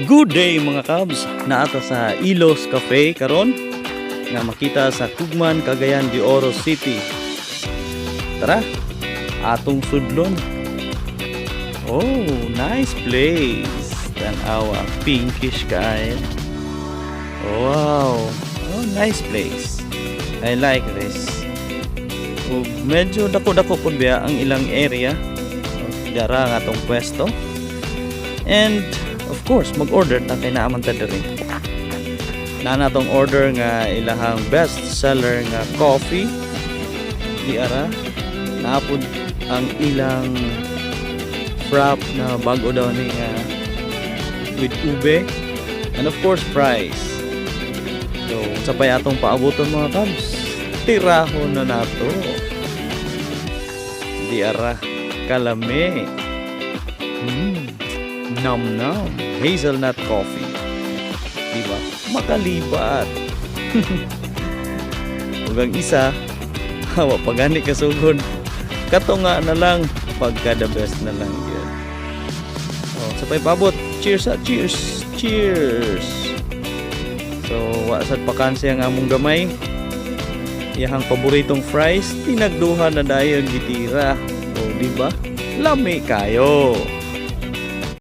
Good day mga kabs, naata sa Ilos Cafe karon nga makita sa Tugman, Cagayan de Oro City. Tara, atong sudlon. Oh, nice place. Tanawa, pinkish kaayo. Wow, oh, nice place. I like this. Oh, medyo dako-dako pud biya ang ilang area. Dara nga tong pwesto. And of course, mag-order ta kay naaman ta diri. Na tong order nga ilahang best seller nga coffee. Di ara naapod ang ilang frap na bago daw ni nga with ube and of course fries. So, sabay atong paabuton mga kabs. Tirahon na nato. Di ara kalame. Nom hazelnut coffee, diba? Makalibat. Ugang isa hawa pagani kasugod kato nga na lang pagka the best na lang yun. Oh, sabay pabot. Cheers ha, cheers, cheers. So wasad pakansi ang among gamay. Iyahang paboritong fries tinagduhan na dayon gitira. Oh, diba? Lami kayo.